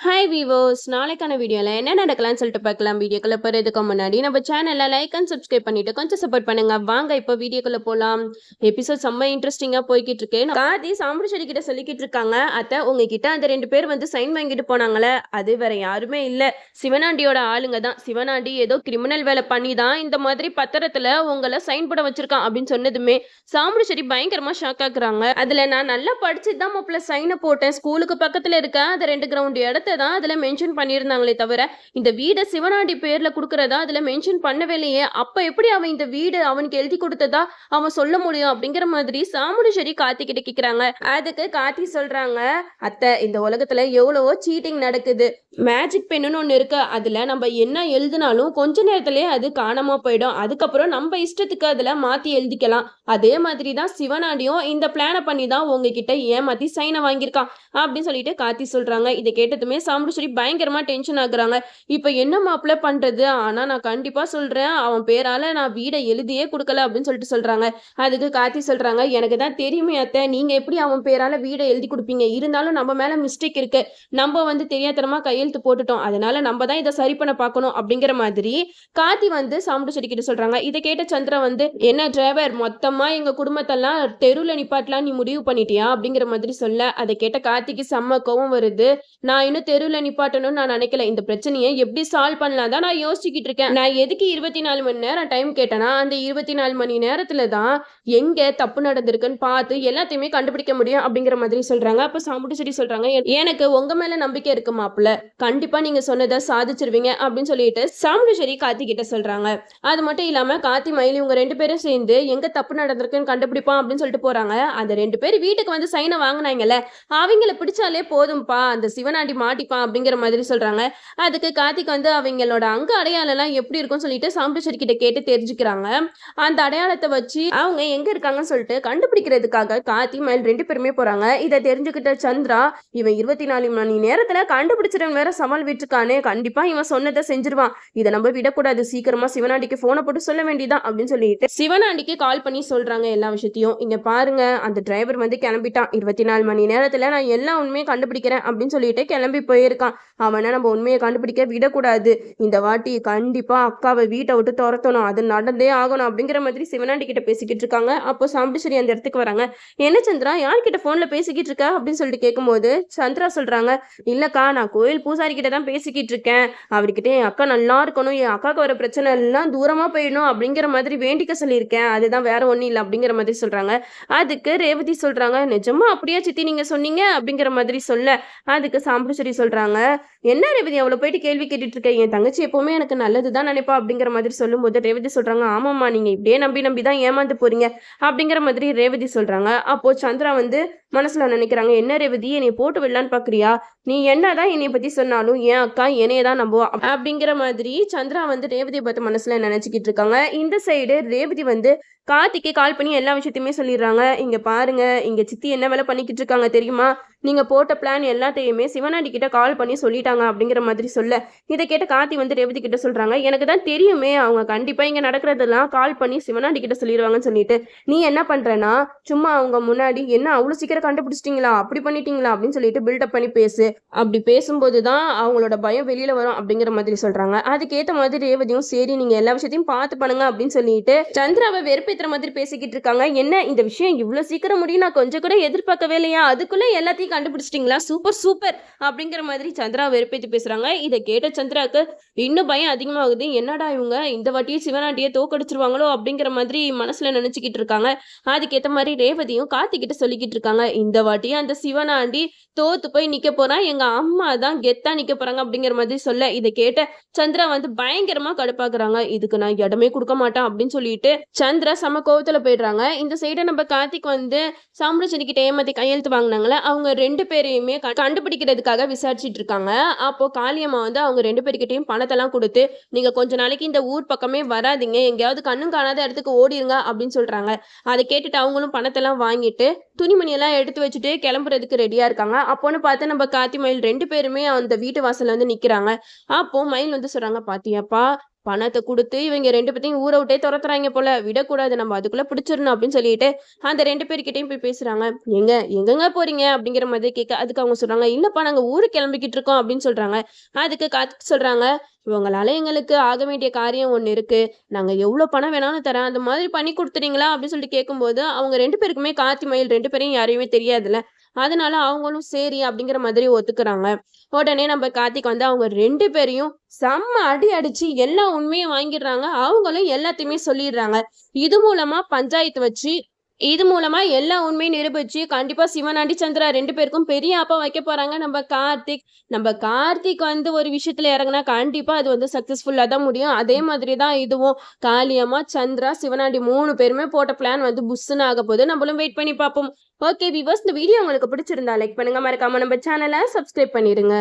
Hi viewers, நாளைக்கான வீடியோவில் என்ன நடக்கலாம்னு சொல்லிட்டு பார்க்கலாம். வீடியோக்குள்ளே போகிறதுக்கு முன்னாடி நம்ம சேனலில் லைக் அண்ட் சப்ஸ்கிரைப் பண்ணிட்டு கொஞ்சம் சப்போர்ட் பண்ணுங்க. வாங்க இப்போ வீடியோக்குள்ளே போகலாம். எபிசோட் செம்ம இன்ட்ரெஸ்டிங்காக போய்கிட்டு இருக்கு. காதி சாம்பு செடி கிட்ட சொல்லிக்கிட்டு இருக்காங்க, அத்தை உங்ககிட்ட அந்த 2 பேர் வந்து சைன் வாங்கிட்டு போனாங்களே, அது வேற யாருமே இல்லை, சிவனாண்டியோட ஆளுங்க தான். சிவனாண்டி ஏதோ கிரிமினல் வேலை பண்ணி தான் இந்த மாதிரி பத்திரத்தில் உங்களை சைன் போட வச்சிருக்கான் அப்படின்னு சொன்னதுமே சாம்பு செடி பயங்கரமாக ஷாக் ஆக்குறாங்க. அதில் நான் நல்லா படிச்சு தான் மாப்பிள்ள சைனை போட்டேன், ஸ்கூலுக்கு பக்கத்தில் இருக்க அந்த 2 கிரவுண்ட் இடத்த தான் அதுல மென்ஷன் பண்ணியிருந்தாங்களே தவிர இந்த வீடை சிவனாண்டி பேர்ல குடுக்கறதா அதுல மென்ஷன் பண்ணவே இல்லையே. அப்ப எப்படி அவன் இந்த வீடு அவனுக்கு எழுதி கொடுத்ததா அவன் சொல்ல முடியும் அப்படிங்கிற மாதிரி சாமுண்டீஸ்வரி கார்த்தி கிட்ட கேக்குறாங்க. அதுக்கு கார்த்தி சொல்றாங்க, அத்தை இந்த உலகத்துல எவ்வளவோ சீட்டிங் நடக்குது, மேஜிக் பென்னு ஒண்ணு இருக்கு, அதுல நம்ம என்ன எழுதினாலும் கொஞ்ச நேரத்திலே அது காணாம போயிடும், அதுக்கப்புறம் நம்ம இஷ்டத்துக்கு அதுல மாத்தி எழுதிக்கலாம். அதே மாதிரி தான் சிவனாண்டியும் இந்த பிளானை பண்ணி தான் உங்ககிட்ட ஏமாத்தி சைனை வாங்கியிருக்கான் அப்படின்னு சொல்லிட்டு கார்த்தி சொல்றாங்க. இதை கேட்டதுமே சாமுண்டீஸ்வரி பயங்கரமா டென்ஷன் ஆகுறாங்க. இப்ப என்ன மாப்பிள்ள பண்றது, ஆனா நான் கண்டிப்பா சொல்றேன் அவன் பேரால நான் வீடை எழுதியே கொடுக்கல அப்படின்னு சொல்லிட்டு சொல்றாங்க. அதுக்கு கார்த்தி சொல்றாங்க, எனக்கு தான் தெரியுமே அத்தை, நீங்க எப்படி அவன் பேரால வீடை எழுதி கொடுப்பீங்க, இருந்தாலும் நம்ம மேல மிஸ்டேக் இருக்கு, நம்ம வந்து தெரியாதனமா கையெழுத்து போட்டுட்டோம், அதனால நம்ம தான் இதை சரி பண்ண பார்க்கணும் அப்படிங்கிற மாதிரி கார்த்தி வந்து சாமுண்டீஸ்வரி கிட்ட சொல்றாங்க. இதை கேட்ட சந்திரா வந்து, என்ன டிரைவர் மொத்தமா எங்க குடும்பத்தெல்லாம் தெருவில் நிப்பாட்டலாம் நீ முடிவு பண்ணிட்டியா அப்படிங்கிற மாதிரி சொல்ல, அதை கேட்ட கார்த்திக்கு செம்ம கோவம் வருது. நான் இன்னும் தெருவில் நிப்பாட்டணும்னு நான் நினைக்கல, இந்த பிரச்சனையை எப்படி சால்வ் பண்ணலாம் தான் நான் யோசிச்சுக்கிட்டு இருக்கேன். நான் எதுக்கு 24 மணி நேரம் டைம் கேட்டேன்னா அந்த 24 மணி நேரத்துல தான் எங்க தப்பு நடந்திருக்குன்னு பார்த்து எல்லாத்தையுமே கண்டுபிடிக்க முடியும் அப்படிங்கிற மாதிரி சொல்றாங்க. அப்ப சாமுண்டீஸ்வரி சொல்றாங்க, எனக்கு உங்க மேல நம்பிக்கை இருக்கு மாப்பிள்ள, கண்டிப்பா நீங்க சொன்னதை சாதிச்சிருவீங்க அப்படின்னு சொல்லிட்டு சாமுண்டீஸ்வரி கார்த்தி கிட்ட சொல்றாங்க. அது மட்டும் இல்லாம கார்த்தி மயிலி உங்க 2 பேரும் சேர்ந்து எங்க தப்பு நடந்திருக்குன்னு கண்டுபிடிப்பான் அப்படின்னு சொல்லிட்டு போறாங்க. அந்த 2 பேர் வீட்டுக்கு வந்து சைனை வாங்கினாங்கல்ல, அவங்கள பிடிச்சாலே போதும்பா, அந்த சிவனாண்டி மாட்டிப்பான் அப்படிங்கிற மாதிரி சொல்றாங்க. அதுக்கு கார்த்திக் வந்து அவங்களோட அங்க அடையாளம்லாம் எப்படி இருக்கும்னு சொல்லிட்டு சாமுண்டீஸ்வரி கிட்ட கேட்டு தெரிஞ்சுக்கிறாங்க. அந்த அடையாளத்தை வச்சு அவங்க எங்க இருக்காங்கன்னு சொல்லிட்டு கண்டுபிடிக்கிறதுக்காக கார்த்தி மயில் 2 பேருமே போறாங்க. இதை தெரிஞ்சுக்கிட்ட சந்திரா, இவன் 24 மணி நேரத்துல கண்டுபிடிச்சிருவன் வேற சமாள் விட்டுருக்கானே, கண்டிப்பா இவன் சொன்னதை செஞ்சிருவான், இதை நம்ம விடக்கூடாது, சீக்கிரமா சிவனாண்டிக்கு போனை போட்டு சொல்ல வேண்டியதான் அப்படின்னு சொல்லிட்டு சிவனாண்டிக்கு கால் பண்ணி சொல்றாங்க எல்லா விஷயத்தையும். இங்க பாருங்க, அந்த டிரைவர் வந்து கிளம்பிட்டான், 24 மணி நேரத்துல நான் எல்லா உண்மையை கண்டுபிடிக்கிறேன் அப்படின்னு சொல்லிட்டு கிளம்பி போயிருக்கான். அவனை நம்ம உண்மையை கண்டுபிடிக்க விடக்கூடாது, இந்த வாட்டி கண்டிப்பா அக்காவை வீட்டை விட்டு துரத்தணும், அது நடந்தே ஆகணும் அப்படிங்கிற மாதிரி சிவனாண்டி கிட்ட பேசிக்கிட்டு இருக்காங்க. அப்போ சாமுண்டீஸ்வரி அந்த இடத்துக்கு வராங்க. என்ன சந்திரா யார்கிட்ட போன்ல பேசிக்கிட்டு இருக்க அப்படின்னு சொல்லிட்டு கேட்கும்போது சந்திரா சொல்றாங்க, இல்லக்கா நான் கோயில் பூசாரி கிட்ட தான் பேசிக்கிட்டு இருக்கேன், அவர்கிட்ட என் அக்கா நல்லா இருக்கணும், என் அக்காவுக்கு வர பிரச்சனை எல்லாம் தூரமா போயிடணும் அப்படிங்கிற மாதிரி வேண்டிக்க சொல்லியிருக்கேன், அதுதான் வேற ஒன்றும் இல்லை அப்படிங்கிற மாதிரி சொல்றாங்க. அதுக்கு ரேவதி சொல்றாங்க, நிஜமா அப்படியே சித்தி நீங்க சொன்னீங்க அப்படிங்கிற மாதிரி சொல்ல, அதுக்கு சாமுண்டீஸ்வரி சொல்றாங்க, என்ன ரேவதி அவ்வளோ போயிட்டு கேள்வி கேட்டுட்டு இருக்க, என் தங்கச்சி எப்பவுமே எனக்கு நல்லதுதான் நினைப்பா அப்படிங்கிற மாதிரி சொல்லும்போது ரேவதி சொல்றாங்க, ஆமாம்மா நீங்க இப்படியே நம்பி நம்பி தான் ஏமாந்து போறீங்க அப்படிங்கிற மாதிரி ரேவதி சொல்றாங்க. அப்போ சந்திரா வந்து மனசுல நினைக்கிறாங்க, என்ன ரேவதி என்னை போட்டு விடலான்னு பாக்குறியா, நீ என்னதான் என்னைய பத்தி சொன்னாலும் என் அக்கா என்னைய தான் நம்புவா அப்படிங்கிற மாதிரி சந்திரா வந்து ரேவதியை பார்த்து மனசுல நினைச்சுக்கிட்டு இருக்காங்க. இந்த சைடு ரேவதி வந்து கார்த்திக்கு கால் பண்ணி எல்லா விஷயத்தையுமே சொல்லிடுறாங்க. இங்க பாருங்க, இங்க சித்தி என்ன வேலை பண்ணிக்கிட்டு இருக்காங்க தெரியுமா, நீங்க போட்ட பிளான் எல்லாத்தையுமே சிவனாண்டி கிட்ட கால் பண்ணி சொல்லிட்டாங்க அப்படிங்கிற மாதிரி சொல்ல, இதை கேட்ட கார்த்தி வந்து ரேவதி கிட்ட சொல்றாங்க, எனக்கு தான் தெரியுமே அவங்க கண்டிப்பா இங்க நடக்கிறதெல்லாம் கால் பண்ணி சிவனாண்டி கிட்ட சொல்லிடுவாங்கன்னு சொல்லிட்டு நீ என்ன பண்றேன்னா சும்மா அவங்க முன்னாடி என்ன அவ்வளவு சீக்கிரம் கண்டுபிடிச்சிட்டீங்களா அப்படி பண்ணிட்டீங்களா அப்படின்னு சொல்லிட்டு பில்டப் பண்ணி பேசு, அப்படி பேசும்போதுதான் அவங்களோட பயம் வெளியில வரும் அப்படிங்கிற மாதிரி சொல்றாங்க. அதுக்கேற்ற மாதிரி ரேவதியும் சரி நீங்க எல்லா விஷயத்தையும் பார்த்து பண்ணுங்க அப்படின்னு சொல்லிட்டு சந்திராவை வெறுப்பேற்ற மாதிரி பேசிக்கிட்டு இருக்காங்க. என்ன இந்த விஷயம் இவ்வளவு சீக்கிரம் முடியும், நான் கொஞ்சம் கூட எதிர்பார்க்கவே இல்லையா, அதுக்குள்ள எல்லாத்தையும் கண்டுபிடிச்சிட்டீங்களா, சூப்பர் சூப்பர் அப்படிங்கிற மாதிரி சந்திரா வெறுப்பேற்றி பேசுறாங்க. இதை கேட்ட சந்திராவுக்கு இன்னும் பயம் அதிகமாகுது, என்னடா இவங்க இந்த வாட்டியே சிவனாண்டியை தோக்கடிச்சிருவாங்களோ அப்படிங்கிற மாதிரி மனசுல நினைச்சுக்கிட்டு இருக்காங்க. அதுக்கேற்ற மாதிரி ரேவதியும் கார்த்திகிட்ட சொல்லிக்கிட்டு இருக்காங்க, இந்த வாட்டியே அந்த சிவனாண்டி தோத்து போய் நிக்க போறான், எங்க அம்மா தான் கெத்தா நிக்க போறாங்க அப்படிங்கிற மாதிரி சொல்ல, இதை கேட்ட சந்திரா வந்து பயங்கரமா கடுப்பாக்குறாங்க. இதுக்கு நான் இடமே கொடுக்க மாட்டேன் அப்படின்னு சொல்லிட்டு சந்திரா செம கோவத்துல போயிடுறாங்க. இந்த சைட நம்ம கார்த்திக் வந்து சாமுண்டீஸ்வரி கிட்ட ஏமாத்தி கையெழுத்து வாங்கினாங்களே, அவங்க 2 பேரையுமே கண்டுபிடிக்கிறதுக்காக விசாரிச்சுட்டு இருக்காங்க. அப்போ காளியம்மா வந்து அவங்க 2 பேர்கிட்டையும் பணத்தெல்லாம் கொடுத்து நீங்க கொஞ்ச நாளைக்கு இந்த ஊர் பக்கமே வராதிங்க, எங்கேயாவது கண்ணும் காணாத இடத்துக்கு ஓடிடுங்க அப்படின்னு சொல்றாங்க. அதை கேட்டுட்டு அவங்களும் பணத்தெல்லாம் வாங்கிட்டு துணிமணியெல்லாம் எடுத்து வச்சுட்டு கிளம்புறதுக்கு ரெடியா இருக்காங்க. அப்போன்னு பார்த்து நம்ம கார்த்தி மயில் 2 பேருமே அந்த வீட்டு வாசல்ல வந்து நிக்கிறாங்க. அப்போ மயில் வந்து சொல்றாங்க, பாத்தியாப்பா பணத்தை குடுத்து இவங்க 2 பேத்தையும் ஊர விட்டே தொரத்துறாய்ங்க போல. விடக்கூடாது. நம்ம அதுக்குள்ள பிடிச்சிரணும் அப்படின்னு சொல்லிட்டு, அந்த 2 பேர்கிட்டயும் போய் பேசுறாங்க. "ஏங்க எங்கங்க போறீங்க?" அப்படிங்கிற மாதிரி கேட்க, அதுக்கு அவங்க சொல்றாங்க, "இல்லப்பா நாங்க ஊருக்கு கிளம்பிக்கிட்டு இருக்கோம்" அப்படின்னு சொல்றாங்க. அதுக்கு கார்த்திக் சொல்றாங்க, "இவங்களால எங்களுக்கு ஆக வேண்டிய காரியம் ஒண்ணு இருக்கு. நாங்க எவ்ளோ பணம் வேணாலும் தரேன். அந்த மாதிரி பண்ணி குடுத்துறீங்களா?" அப்படின்னு சொல்லிட்டு கேட்கும்போது, அவங்க 2 பேருக்குமே கார்த்தி, மயில் 2 பேரையும் யாரையுமே தெரியாதுல்ல. அதனால அவங்களும் சரி அப்படிங்கிற மாதிரி ஒத்துக்குறாங்க. உடனே நம்ம கார்த்திக் வந்து அவங்க 2 பேரையும் செம்ம அடி அடிச்சு எல்லா உண்மையும் வாங்கிடுறாங்க. அவங்களும் எல்லாத்தையுமே சொல்லிடுறாங்க. இது மூலமா பஞ்சாயத்து வச்சு, இது மூலமா எல்லா உண்மையும் நிரூபிச்சு, கண்டிப்பா சிவன் ஆண்டி, சந்திரா 2 பேருக்கும் பெரிய ஆப்பா வைக்க போறாங்க நம்ம கார்த்திக். நம்ம கார்த்திக் வந்து ஒரு விஷயத்துல இறங்குனா கண்டிப்பா அது வந்து சக்சஸ்ஃபுல்லா தான் முடியும். அதே மாதிரி தான் இதுவும். காளியம்மா, சந்திரா, சிவனாண்டி 3 பேருமே போட்ட பிளான் வந்து புஸ்ஸுன்னு ஆகப்போகுது. நம்மளும் வெயிட் பண்ணி பார்ப்போம். ஓகே வியூவர்ஸ், இந்த வீடியோ உங்களுக்கு பிடிச்சிருந்தா லைக் பண்ணுங்க. மறக்காம நம்ம சேனலை சப்ஸ்கிரைப் பண்ணிடுங்க.